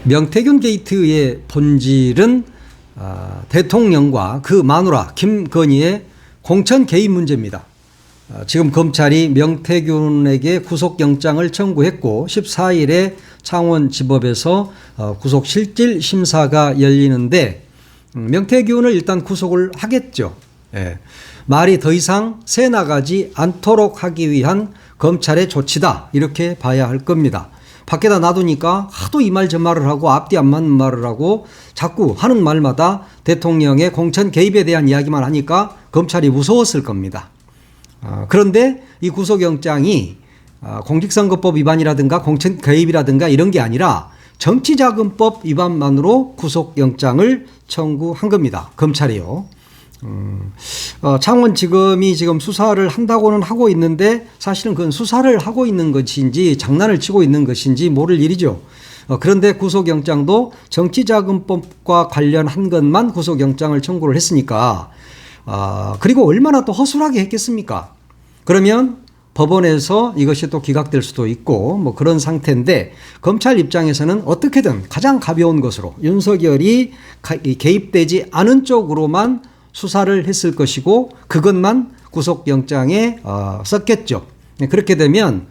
명태균 게이트의 본질은 대통령과 그 마누라 김건희의 공천 개입 문제입니다. 지금 검찰이 명태균에게 구속영장을 청구했고 14일에 창원지법에서 구속실질 심사가 열리는데 명태균을 일단 구속을 하겠죠. 예. 말이 더 이상 새나가지 않도록 하기 위한 검찰의 조치다, 이렇게 봐야 할 겁니다. 밖에다 놔두니까 하도 이 말 저 말을 하고 앞뒤 안 맞는 말을 하고 자꾸 하는 말마다 대통령의 공천 개입에 대한 이야기만 하니까 검찰이 무서웠을 겁니다. 그런데 이 구속영장이 공직선거법 위반이라든가 공천 개입이라든가 이런 게 아니라 정치자금법 위반만으로 구속영장을 청구한 겁니다. 검찰이요. 창원지검이 지금 수사를 한다고는 하고 있는데 사실은 그건 수사를 하고 있는 것인지 장난을 치고 있는 것인지 모를 일이죠. 그런데 구속영장도 정치자금법과 관련한 것만 구속영장을 청구를 했으니까 그리고 얼마나 또 허술하게 했겠습니까? 그러면 법원에서 이것이 또 기각될 수도 있고 뭐 그런 상태인데 검찰 입장에서는 어떻게든 가장 가벼운 것으로 윤석열이 개입되지 않은 쪽으로만 수사를 했을 것이고 그것만 구속영장에 썼겠죠. 그렇게 되면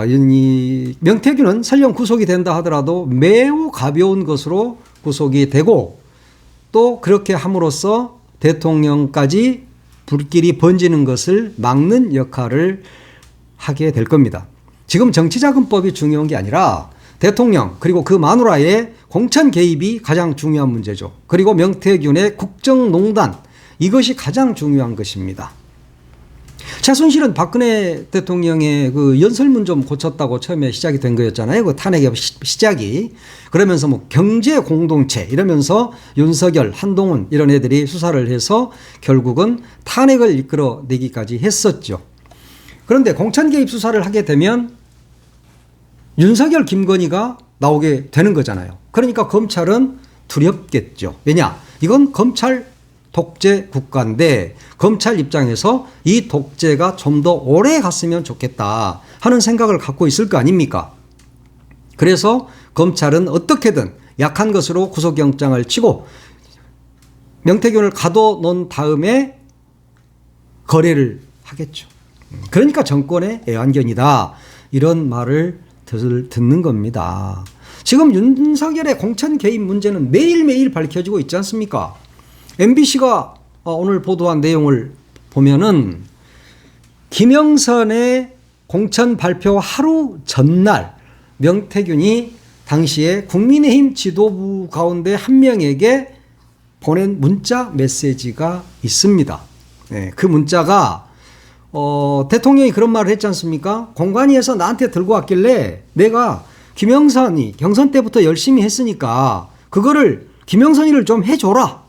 이 명태균은 설령 구속이 된다 하더라도 매우 가벼운 것으로 구속이 되고 또 그렇게 함으로써 대통령까지 불길이 번지는 것을 막는 역할을 하게 될 겁니다. 지금 정치자금법이 중요한 게 아니라 대통령 그리고 그 마누라의 공천 개입이 가장 중요한 문제죠. 그리고 명태균의 국정농단, 이것이 가장 중요한 것입니다. 최순실은 박근혜 대통령의 그 연설문 좀 고쳤다고 처음에 시작이 된 거였잖아요. 그 탄핵의 시작이. 그러면서 뭐 경제 공동체 이러면서 윤석열, 한동훈 이런 애들이 수사를 해서 결국은 탄핵을 이끌어내기까지 했었죠. 그런데 공천 개입 수사를 하게 되면 윤석열, 김건희가 나오게 되는 거잖아요. 그러니까 검찰은 두렵겠죠. 왜냐? 이건 검찰 독재 국가인데 검찰 입장에서 이 독재가 좀 더 오래 갔으면 좋겠다 하는 생각을 갖고 있을 거 아닙니까? 그래서 검찰은 어떻게든 약한 것으로 구속영장을 치고 명태균을 가둬놓은 다음에 거래를 하겠죠. 그러니까 정권의 애완견이다, 이런 말을 듣는 겁니다. 지금 윤석열의 공천 개입 문제는 매일매일 밝혀지고 있지 않습니까? MBC가 오늘 보도한 내용을 보면은 김영선의 공천 발표 하루 전날 명태균이 당시에 국민의힘 지도부 가운데 한 명에게 보낸 문자 메시지가 있습니다. 네, 그 문자가 대통령이 그런 말을 했지 않습니까? 공관위에서 나한테 들고 왔길래 내가 김영선이 경선 때부터 열심히 했으니까 그거를 김영선이를 좀 해줘라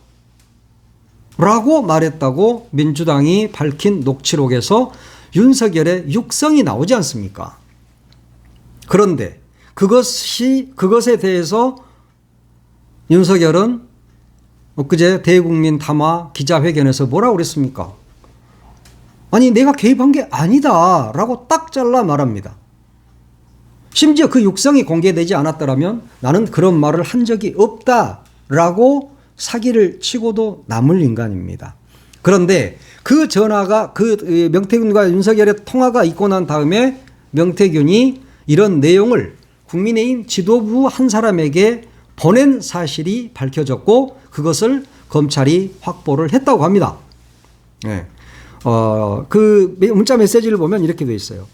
라고 말했다고 민주당이 밝힌 녹취록에서 윤석열의 육성이 나오지 않습니까? 그런데 그것에 대해서 윤석열은 엊그제 대국민 담화 기자회견에서 뭐라고 그랬습니까? 아니 내가 개입한 게 아니다 라고 딱 잘라 말합니다. 심지어 그 육성이 공개되지 않았더라면 나는 그런 말을 한 적이 없다라고 사기를 치고도 남을 인간입니다. 그런데 그 전화가 그 명태균과 윤석열의 통화가 있고 난 다음에 명태균이 이런 내용을 국민의힘 지도부 한 사람에게 보낸 사실이 밝혀졌고 그것을 검찰이 확보를 했다고 합니다. 네. 그 문자 메시지를 보면 이렇게 돼 있어요.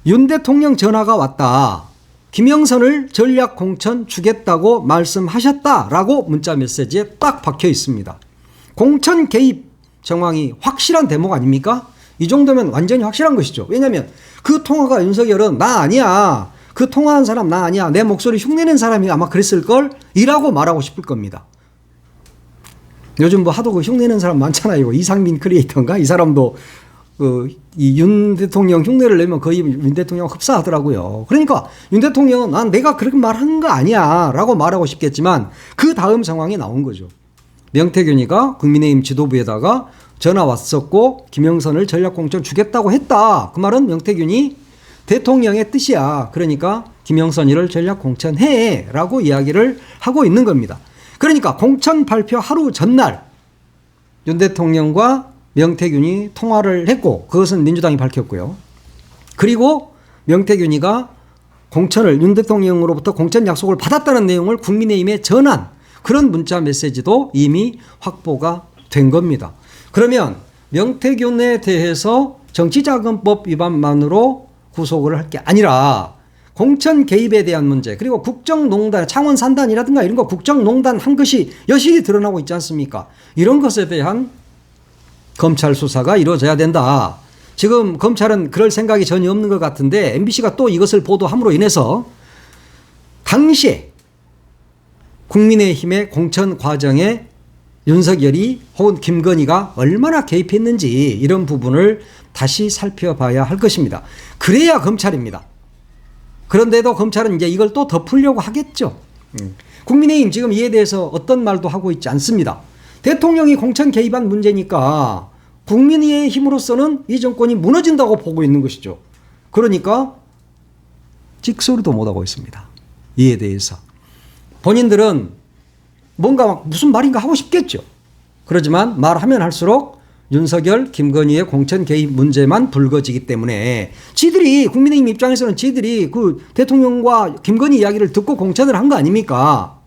윤 대통령 전화가 왔다. 김영선을 전략 공천 주겠다고 말씀하셨다라고 문자 메시지에 딱 박혀 있습니다. 공천 개입 정황이 확실한 대목 아닙니까? 이 정도면 완전히 확실한 것이죠. 왜냐하면 그 통화가 윤석열은 나 아니야. 그 통화한 사람 나 아니야. 내 목소리 흉내낸 사람이 아마 그랬을걸? 이라고 말하고 싶을 겁니다. 요즘 뭐 하도 그 흉내낸 사람 많잖아요. 이상민 크리에이터인가? 이 사람도 이 윤 대통령 흉내를 내면 거의 윤 대통령 흡사하더라고요. 그러니까 윤 대통령은 난 내가 그렇게 말한 거 아니야 라고 말하고 싶겠지만 그 다음 상황이 나온 거죠. 명태균이가 국민의힘 지도부에다가 전화 왔었고 김영선을 전략공천 주겠다고 했다. 그 말은 명태균이 대통령의 뜻이야. 그러니까 김영선이를 전략 공천해 라고 이야기를 하고 있는 겁니다. 그러니까 공천 발표 하루 전날 윤 대통령과 명태균이 통화를 했고 그것은 민주당이 밝혔고요. 그리고 명태균이가 공천을 윤 대통령으로부터 공천 약속을 받았다는 내용을 국민의힘에 전한 그런 문자 메시지도 이미 확보가 된 겁니다. 그러면 명태균에 대해서 정치자금법 위반만으로 구속을 할 게 아니라 공천 개입에 대한 문제 그리고 국정농단 창원산단이라든가 이런 거 국정농단 한 것이 여실히 드러나고 있지 않습니까? 이런 것에 대한 검찰 수사가 이루어져야 된다. 지금 검찰은 그럴 생각이 전혀 없는 것 같은데 MBC가 또 이것을 보도함으로 인해서 당시에 국민의힘의 공천 과정에 윤석열이 혹은 김건희가 얼마나 개입했는지 이런 부분을 다시 살펴봐야 할 것입니다. 그래야 검찰입니다. 그런데도 검찰은 이제 이걸 또 덮으려고 하겠죠. 국민의힘 지금 이에 대해서 어떤 말도 하고 있지 않습니다. 대통령이 공천 개입한 문제니까 국민의힘으로서는 이 정권이 무너진다고 보고 있는 것이죠. 그러니까 찍소리도 못하고 있습니다. 이에 대해서. 본인들은 뭔가 막 무슨 말인가 하고 싶겠죠. 그렇지만 말하면 할수록 윤석열, 김건희의 공천 개입 문제만 불거지기 때문에 지들이 국민의힘 입장에서는 지들이 그 대통령과 김건희 이야기를 듣고 공천을 한 거 아닙니까?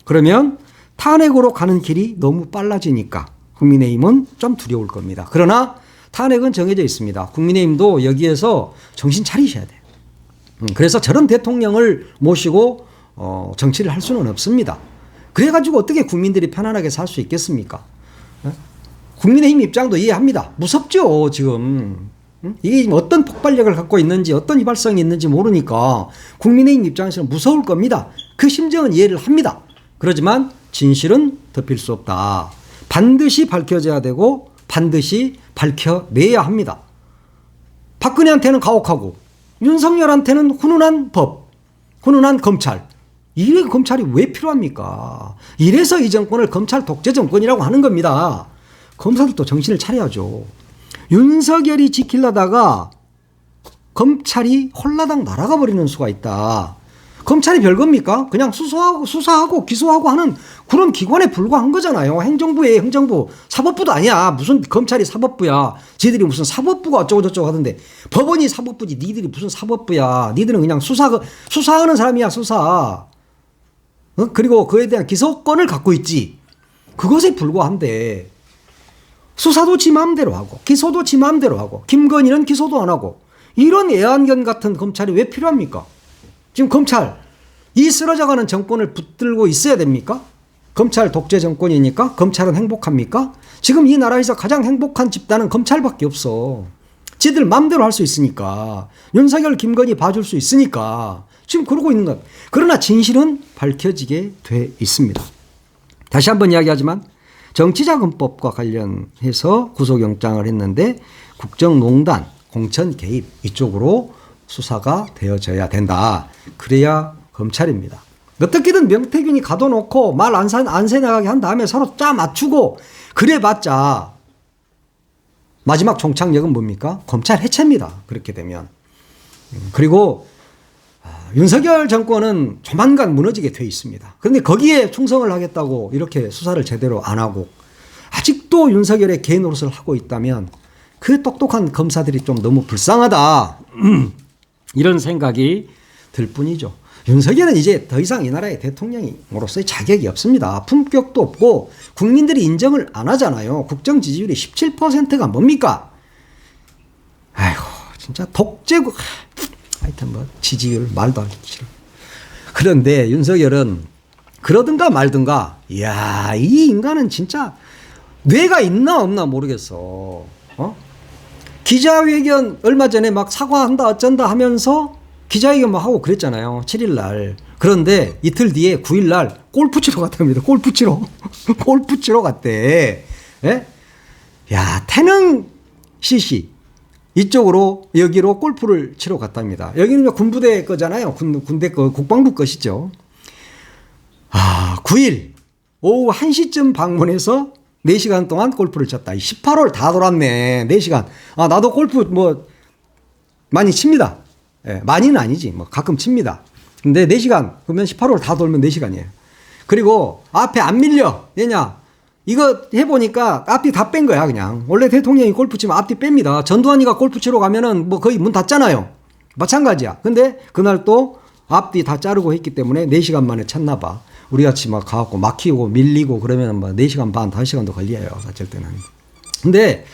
그러면 탄핵으로 가는 길이 너무 빨라지니까 국민의힘은 좀 두려울 겁니다. 그러나 탄핵은 정해져 있습니다. 국민의힘도 여기에서 정신 차리셔야 돼요. 그래서 저런 대통령을 모시고 정치를 할 수는 없습니다. 그래가지고 어떻게 국민들이 편안하게 살 수 있겠습니까? 국민의힘 입장도 이해합니다. 무섭죠, 지금. 이게 어떤 폭발력을 갖고 있는지, 어떤 이발성이 있는지 모르니까 국민의힘 입장에서는 무서울 겁니다. 그 심정은 이해를 합니다. 그렇지만 진실은 덮일 수 없다. 반드시 밝혀져야 되고 반드시 밝혀내야 합니다. 박근혜한테는 가혹하고 윤석열한테는 훈훈한 법, 훈훈한 검찰. 이래 검찰이 왜 필요합니까? 이래서 이 정권을 검찰 독재 정권이라고 하는 겁니다. 검사들도 정신을 차려야죠. 윤석열이 지키려다가 검찰이 홀라당 날아가 버리는 수가 있다. 검찰이 별겁니까? 그냥 수사하고 기소하고 하는 그런 기관에 불과한 거잖아요. 행정부에 행정부, 사법부도 아니야. 무슨 검찰이 사법부야. 지들이 무슨 사법부가 어쩌고저쩌고 하던데 법원이 사법부지. 니들이 무슨 사법부야. 니들은 그냥 수사하는 사람이야. 수사. 그리고 그에 대한 기소권을 갖고 있지. 그것에 불과한데 수사도 지 마음대로 하고 기소도 지 마음대로 하고 김건희는 기소도 안 하고 이런 애완견 같은 검찰이 왜 필요합니까? 지금 검찰 이 쓰러져가는 정권을 붙들고 있어야 됩니까? 검찰 독재 정권이니까 검찰은 행복합니까? 지금 이 나라에서 가장 행복한 집단은 검찰밖에 없어. 지들 마음대로 할 수 있으니까 윤석열 김건희 봐줄 수 있으니까 지금 그러고 있는 것. 그러나 진실은 밝혀지게 돼 있습니다. 다시 한번 이야기하지만 정치자금법과 관련해서 구속영장을 했는데 국정농단, 공천 개입 이쪽으로 수사가 되어져야 된다. 그래야 검찰입니다. 어떻게든 명태균이 가둬놓고 말 안 새나가게 한 다음에 서로 짜 맞추고 그래봤자 마지막 종착역은 뭡니까? 검찰 해체입니다. 그렇게 되면. 그리고 윤석열 정권은 조만간 무너지게 돼 있습니다. 그런데 거기에 충성을 하겠다고 이렇게 수사를 제대로 안 하고 아직도 윤석열의 개 노릇을 하고 있다면 그 똑똑한 검사들이 좀 너무 불쌍하다. 이런 생각이 들 뿐이죠. 윤석열은 이제 더 이상 이 나라의 대통령으로서의 자격이 없습니다. 품격도 없고 국민들이 인정을 안 하잖아요. 국정 지지율이 17%가 뭡니까? 아이고 진짜 독재국. 하여튼 뭐 지지율 말도 하기 싫어. 그런데 윤석열은 그러든가 말든가 이야 이 인간은 진짜 뇌가 있나 없나 모르겠어. 기자회견 얼마 전에 막 사과한다 어쩐다 하면서 기자회견 막 하고 그랬잖아요. 7일 날. 그런데 이틀 뒤에 9일 날 골프 치러 갔답니다. 골프 치러. 골프 치러 갔대. 예? 야 태릉 CC 이쪽으로 여기로 골프를 치러 갔답니다. 여기는 군부대 거잖아요. 군대 거 국방부 것이죠. 9일 오후 1시쯤 방문해서 4시간 동안 골프를 쳤다. 18홀 다 돌았네. 4시간. 나도 골프 뭐 많이 칩니다. 예, 많이는 아니지. 뭐 가끔 칩니다. 근데 4시간, 그러면 18홀 다 돌면 4시간이에요. 그리고 앞에 안 밀려. 왜냐? 이거 해보니까 앞뒤 다 뺀 거야, 그냥. 원래 대통령이 골프 치면 앞뒤 뺍니다. 전두환이가 골프 치러 가면은 뭐 거의 문 닫잖아요. 마찬가지야. 근데 그날 또 앞뒤 다 자르고 했기 때문에 4시간 만에 찼나 봐. 우리 같이 막 가갖고 막히고 밀리고 그러면 뭐 4시간 반, 5시간도 걸려요. 어쩔 때는. 근데,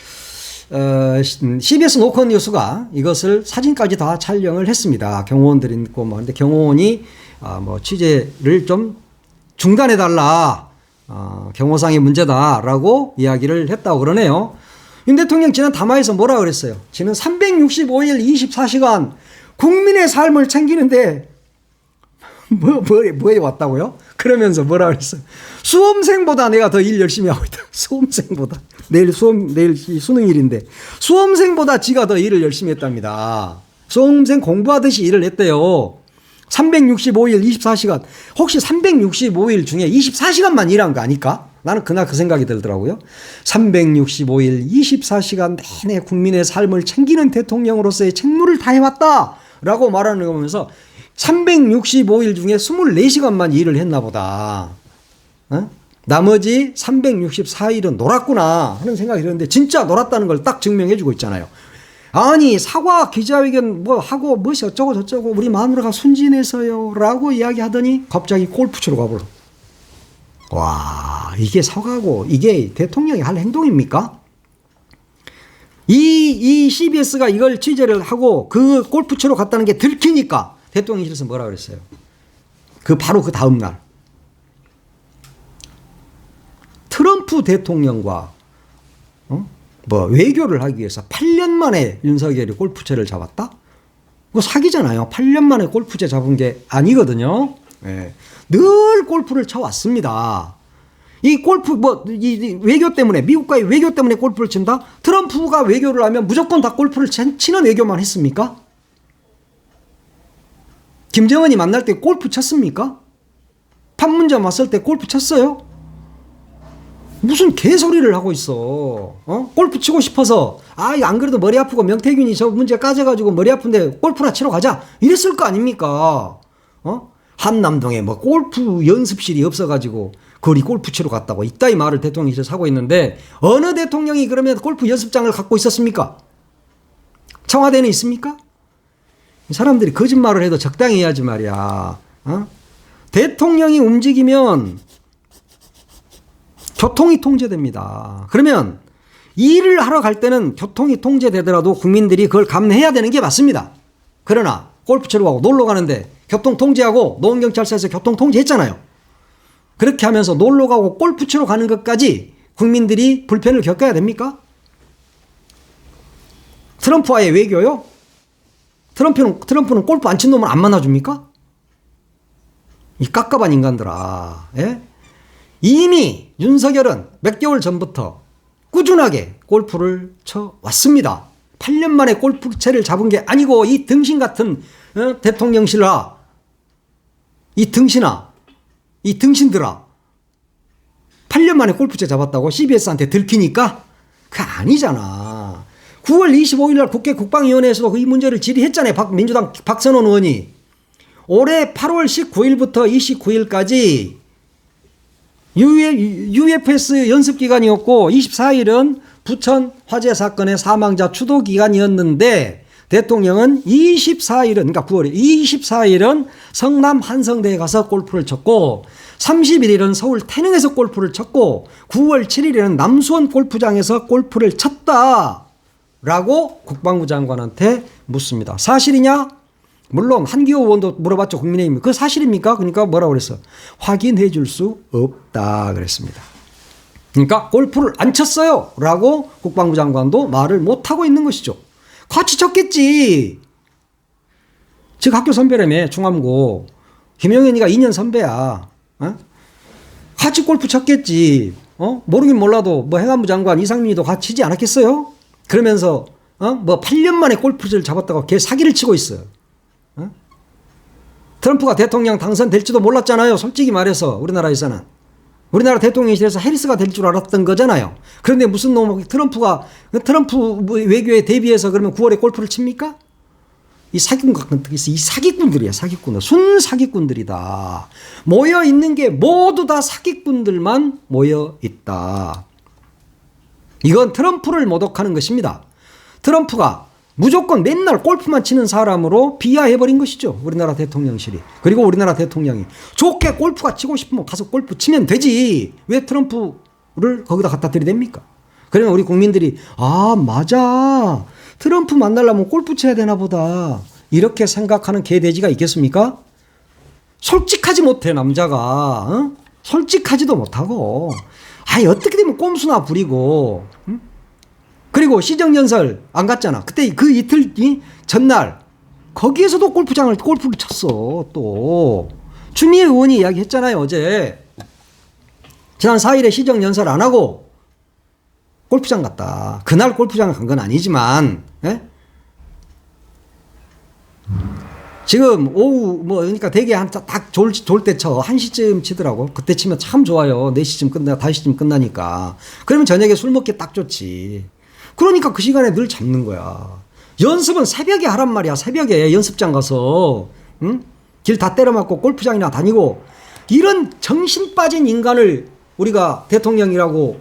CBS 노컷 뉴스가 이것을 사진까지 다 촬영을 했습니다. 경호원들이 있고 뭐. 근데 경호원이, 뭐 취재를 좀 중단해달라. 경호상의 문제다라고 이야기를 했다고 그러네요. 윤 대통령 지난 담화에서 뭐라 그랬어요? 지난 365일 24시간 국민의 삶을 챙기는데 뭐에 왔다고요? 그러면서 뭐라 그랬어요? 수험생보다 내가 더 일 열심히 하고 있다. 수험생보다. 내일 수능일인데 수험생보다 지가 더 일을 열심히 했답니다. 수험생 공부하듯이 일을 했대요. 365일 24시간. 혹시 365일 중에 24시간만 일한 거 아닐까? 나는 그날 그 생각이 들더라고요. 365일 24시간 내내 국민의 삶을 챙기는 대통령으로서의 책무를 다해왔다 라고 말하는 거 보면서 365일 중에 24시간만 일을 했나 보다. 어? 나머지 364일은 놀았구나 하는 생각이 드는데 진짜 놀았다는 걸 딱 증명해 주고 있잖아요. 아니 사과 기자회견 뭐 하고 뭐시 어쩌고 저쩌고 우리 마누라가 순진해서요 라고 이야기하더니 갑자기 골프 치러 가버려. 와 이게 사과고 이게 대통령이 할 행동입니까? 이 CBS가 이걸 취재를 하고 그 골프 치러 갔다는 게 들키니까 대통령실에서 뭐라 그랬어요? 바로 그 다음 날 트럼프 대통령과 뭐 외교를 하기 위해서 8년 만에 윤석열이 골프채를 잡았다? 그거 사기잖아요. 8년 만에 골프채 잡은 게 아니거든요. 네. 늘 골프를 쳐왔습니다. 이 골프 이 외교 때문에 미국과의 외교 때문에 골프를 친다? 트럼프가 외교를 하면 무조건 다 골프를 치는 외교만 했습니까? 김정은이 만날 때 골프 쳤습니까? 판문점 왔을 때 골프 쳤어요? 무슨 개소리를 하고 있어. 골프 치고 싶어서 안 그래도 머리 아프고 명태균이 저 문제 까져가지고 머리 아픈데 골프나 치러 가자 이랬을 거 아닙니까? 한남동에 뭐 골프 연습실이 없어가지고 거리 골프 치러 갔다고 이따위 말을 대통령실에서 하고 있는데 어느 대통령이 그러면 골프 연습장을 갖고 있었습니까? 청와대는 있습니까? 사람들이 거짓말을 해도 적당히 해야지 말이야. 대통령이 움직이면 교통이 통제됩니다. 그러면 일을 하러 갈 때는 교통이 통제되더라도 국민들이 그걸 감내해야 되는 게 맞습니다. 그러나 골프 치러 가고 놀러 가는데 교통 통제하고 노원경찰서에서 교통 통제했잖아요. 그렇게 하면서 놀러 가고 골프 치러 가는 것까지 국민들이 불편을 겪어야 됩니까? 트럼프와의 외교요? 트럼프는 골프 안 친 놈을 안 만나줍니까? 이 깝깝한 인간들아. 예? 이미 윤석열은 몇 개월 전부터 꾸준하게 골프를 쳐왔습니다. 8년 만에 골프채를 잡은 게 아니고 이 등신 같은 대통령실아, 이 등신아, 이 등신들아 8년 만에 골프채 잡았다고 CBS한테 들키니까 그거 아니잖아. 9월 25일 날 국회 국방위원회에서도 이 문제를 질의했잖아요. 민주당 박선원 의원이. 올해 8월 19일부터 29일까지 UFS 연습기간이었고 24일은 부천 화재 사건의 사망자 추도 기간이었는데 대통령은 24일은 그러니까 9월에 24일은 성남 한성대에 가서 골프를 쳤고 31일은 서울 태릉에서 골프를 쳤고 9월 7일에는 남수원 골프장에서 골프를 쳤다라고 국방부 장관한테 묻습니다. 사실이냐? 물론 한기호 의원도 물어봤죠. 국민의힘. 그거 사실입니까? 그러니까 뭐라고 그랬어? 확인해 줄 수 없다 그랬습니다. 그러니까 골프를 안 쳤어요 라고 국방부 장관도 말을 못하고 있는 것이죠. 같이 쳤겠지. 즉 학교 선배라며 중암고 김영현이가 2년 선배야. 같이 골프 쳤겠지. 모르긴 몰라도 뭐 행안부 장관 이상민이도 같이 치지 않았겠어요? 그러면서 뭐 8년 만에 골프를 잡았다고 걔 사기를 치고 있어요. 트럼프가 대통령 당선될지도 몰랐잖아요. 솔직히 말해서 우리나라에서는. 우리나라 대통령실에서 해리스가 될 줄 알았던 거잖아요. 그런데 무슨 놈 트럼프 외교에 대비해서 그러면 9월에 골프를 칩니까? 이 사기꾼 같은 뜻이 이 사기꾼들이야. 사기꾼들. 순 사기꾼들이다. 모여 있는 게 모두 다 사기꾼들만 모여 있다. 이건 트럼프를 모독하는 것입니다. 트럼프가 무조건 맨날 골프만 치는 사람으로 비하해버린 것이죠. 우리나라 대통령실이. 그리고 우리나라 대통령이 좋게 골프가 치고 싶으면 가서 골프 치면 되지. 왜 트럼프를 거기다 갖다 들이댑니까? 그러면 우리 국민들이 아 맞아. 트럼프 만나려면 골프 쳐야 되나 보다. 이렇게 생각하는 개돼지가 있겠습니까? 솔직하지 못해 남자가. 어? 솔직하지도 못하고 아니 어떻게 되면 꼼수나 부리고 응? 그리고 시정연설 안 갔잖아. 그때 그 이틀 전날 거기에서도 골프를 쳤어. 또 추미애 의원이 이야기했잖아요. 어제 지난 4일에 시정연설 안 하고 골프장 갔다. 그날 골프장 간 건 아니지만 지금 오후 그러니까 되게 딱 좋을 때 쳐. 1시쯤 치더라고. 그때 치면 참 좋아요. 4시쯤 5시쯤 끝나니까. 그러면 저녁에 술 먹기 딱 좋지. 그러니까 그 시간에 늘 잡는 거야. 연습은 새벽에 하란 말이야. 새벽에 연습장 가서 응? 길 다 때려맞고 골프장이나 다니고 이런 정신 빠진 인간을 우리가 대통령이라고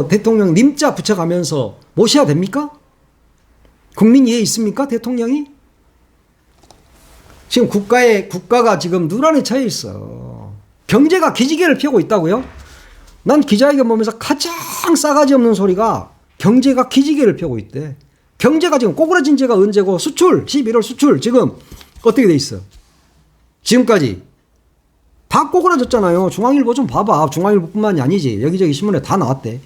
대통령 님자 붙여가면서 모셔야 됩니까? 국민 이해 있습니까? 대통령이? 지금 국가가 지금 눈안에 처해 있어. 경제가 기지개를 펴고 있다고요? 난 기자회견 보면서 가장 싸가지 없는 소리가 경제가 기지개를 펴고 있대. 경제가 지금 꼬꾸라진 지가 언제고 수출 11월 수출 지금 어떻게 돼 있어? 지금까지 다 꼬꾸라졌잖아요. 중앙일보 좀 봐봐. 중앙일보뿐만이 아니지. 여기저기 신문에 다 나왔대.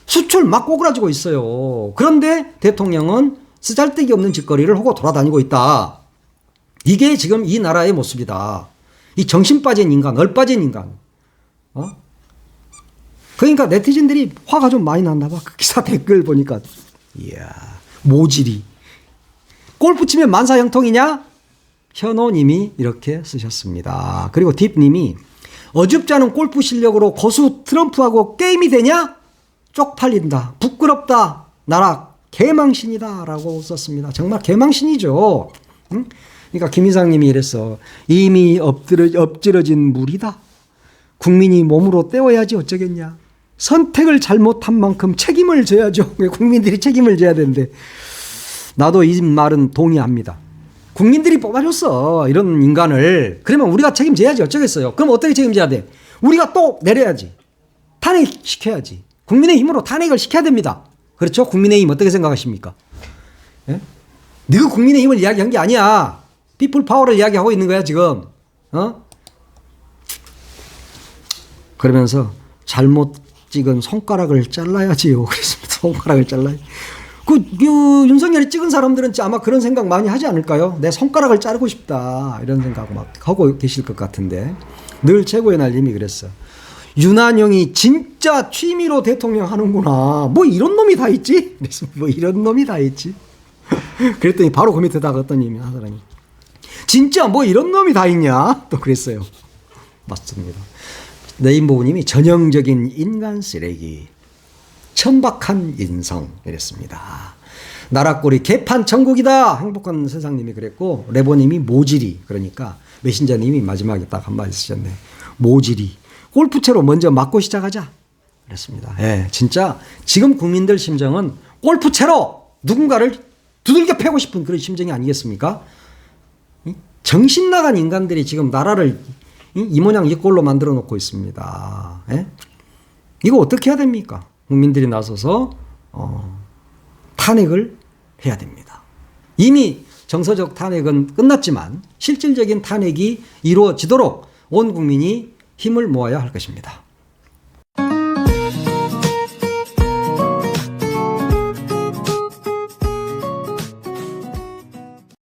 수출 막 꼬꾸라지고 있어요. 그런데 대통령은 쓰잘데기 없는 짓거리를 하고 돌아다니고 있다. 이게 지금 이 나라의 모습이다. 이 정신 빠진 인간, 얼빠진 인간. 그러니까 네티즌들이 화가 좀 많이 났나 봐. 그 기사 댓글 보니까. 이야, 모질이. 골프 치면 만사형통이냐? 현호님이 이렇게 쓰셨습니다. 그리고 딥님이 어줍지 않은 골프 실력으로 고수 트럼프하고 게임이 되냐? 쪽팔린다. 부끄럽다. 나라 개망신이다. 라고 썼습니다. 정말 개망신이죠. 응? 그러니까 김희상님이 이랬어. 이미 엎질러진 물이다. 국민이 몸으로 떼어야지 어쩌겠냐. 선택을 잘못한 만큼 책임을 져야죠. 국민들이 책임을 져야 되는데 나도 이 말은 동의합니다. 국민들이 뽑아줬어. 이런 인간을. 그러면 우리가 책임져야지 어쩌겠어요. 그럼 어떻게 책임져야 돼? 우리가 또 내려야지. 탄핵시켜야지. 국민의힘으로 탄핵을 시켜야 됩니다. 그렇죠? 국민의힘 어떻게 생각하십니까? 예? 너가 국민의힘을 이야기한 게 아니야. 피플 파워를 이야기하고 있는 거야 지금. 그러면서 잘못 찍은 손가락을 잘라야지요. 그랬습니다. 손가락을 잘라야지. 윤석열이 찍은 사람들은 아마 그런 생각 많이 하지 않을까요? 내 손가락을 자르고 싶다. 이런 생각 막 하고 계실 것 같은데. 늘 최고의 날님이 그랬어. 윤한영이 진짜 취미로 대통령 하는구나. 뭐 이런 놈이 다 있지? 그래서 뭐 이런 놈이 다 있지? 그랬더니 바로 그 밑에다가 어떤 님이 하더라니. 진짜 뭐 이런 놈이 다 있냐? 또 그랬어요. 맞습니다. 네임보우님이 전형적인 인간 쓰레기. 천박한 인성 이랬습니다. 나라꼴이 개판 천국이다. 행복한 세상님이 그랬고 레보님이 모질이 그러니까 메신저님이 마지막에 딱 한마디 쓰셨네. 모질이. 골프채로 먼저 맞고 시작하자. 그랬습니다. 예, 진짜 지금 국민들 심정은 골프채로 누군가를 두들겨 패고 싶은 그런 심정이 아니겠습니까? 정신 나간 인간들이 지금 나라를 이 모양 이 꼴로 만들어 놓고 있습니다. 예? 이거 어떻게 해야 됩니까? 국민들이 나서서 탄핵을 해야 됩니다. 이미 정서적 탄핵은 끝났지만 실질적인 탄핵이 이루어지도록 온 국민이 힘을 모아야 할 것입니다.